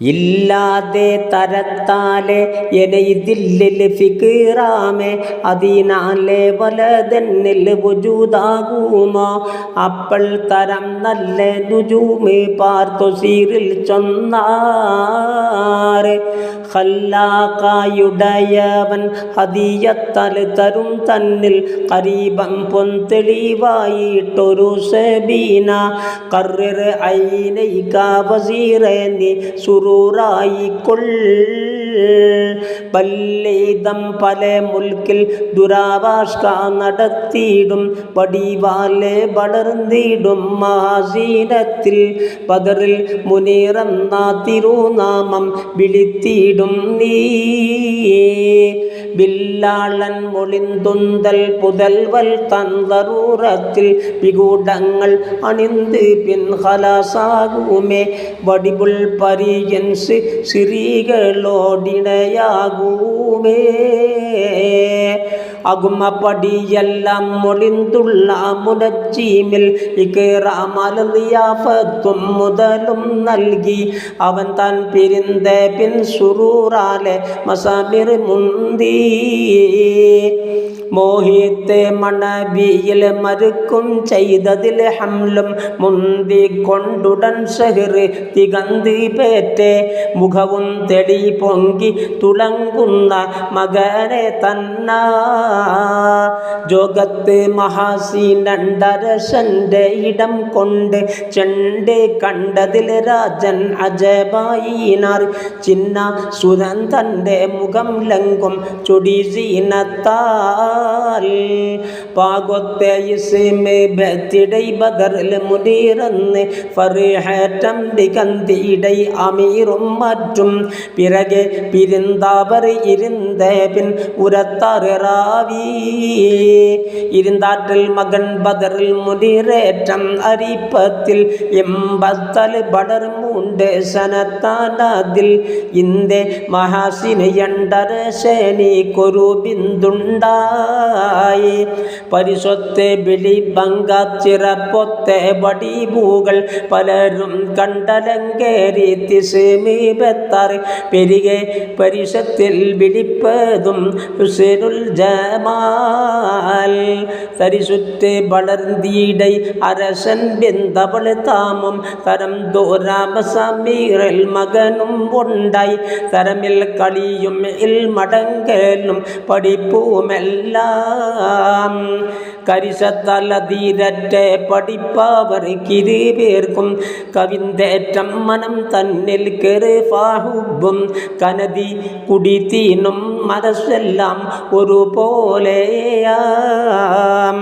ഇല്ലാതെ തരത്താലെ എനയിതില്ലിൽ ഫിക്റാമേ അതിനാലെ വലതെന്നിൽ വുജൂദാകുമോ അപ്പോൾ തരം നല്ല നുജൂമ് പാർത്തൊസീറിൽ ചൊന്നാറ് ഖല്ലാഖായുടയവൻ ഹദിയത്താൽ തരും തന്നിൽ ഖരീബൻ പൊൻതെളിവായിട്ടൊരു സബീന ഖർറിർ ഐനൈക വസീറേന്നി സുറൂറായിക്കൊൾ പല്ലേതം പല മുൽക്കിൽ ദുരാവാഷ്ക നടത്തിയിടും പടിവാലെ വളർന്നിടും മഹാസീനത്തിൽ ബദറിൽ മുനീറെന്ന തിരുനാമം വിളിത്തിടും നീ ബില്ലാളൻ മൊളിന്തുന്തൽ പുതൽവൽ തന്തറൂറത്തിൽ വികൂടങ്ങൾ അണിന്ത് പിൻ ഖലാസാകുമേ വടിപുൾ പരിയൻസ് സിറികളോടിണയാകുമേ അകുമപടിയെല്ലാം മൊളിന്തുള്ള മുനച്ചീമിൽ ഇക്റാമലിയാഫത്തും മുതലും നൽകി അവൻ താൻ പിരിന്ത പിൻ സുറൂറാലെ മസാമിർ മുന്തി മോഹിത്തെ മണബിയിൽ മറുക്കും ചെയ്തതിൽ ഹംലും മുന്തി കൊണ്ടുടൻ ഷഹറ് തികന്തി പേറ്റെ മുഖവും തെടി പൊങ്കി തുളങ്ങുന്ന മകനെ തന്ന ജോഗത്ത് മഹാസീനണ്ടരശൻ്റെ ഇടം കൊണ്ട് ചെണ്ട് കണ്ടതിൽ രാജൻ അജബായിനാർ ചിന്ന സുരൻ തൻ്റെ മുഖം ലങ്കും ചൊടി സീനത്താൽ പാകൊത്തെ ഇസ്മേ ബത്തിടൈ ബദറിൽ മുനീറന്ന് ഫറിഹറ്റം ദികന്തിടൈ അമീറും മറ്റും പിറകെ പിരിന്താവർ ഇരുந்த പിൻ ഉരത്തറാവി ഇരുந்தாற்றில் மகன் பதரில் முனிரேற்றம் அரிப்பத்தில் எம்பத்தல் படர் மூண்டு சனத்தானதில் இந்த மகாசினி எண்டரசேனி கொரு ബിന്ദുണ്ടായി പരിശൊത്തെ ബിളി ബംഗാച്ചിറപ്പൊത്തെ വടിവുകൾ പലരും കണ്ടലങ്കേരി തിസമീപത്താറ് പെരികെ പരിഷത്തിൽ വിളിപ്പതും ഹുസൈനുൽ ജമാൽ തരിശുറ്റ് വളർന്നീടൈ അരസൻ ബിന്ദവൾ താമും തരം ദോരാമസമീറൽ മകനും ഉണ്ടായി തരമിൽ കളിയും മടങ്കലും പഠിപ്പുമെല്ലാം കരിശത്തലധീരറ്റെ പഠിപ്പവർ കിരുപേർക്കും കവിന്തേറ്റം മനം തന്നിൽ കെറുഫാഹുബും കനതി കുടിത്തീനും മനസ്സെല്ലാം ഒരുപോലെയാം.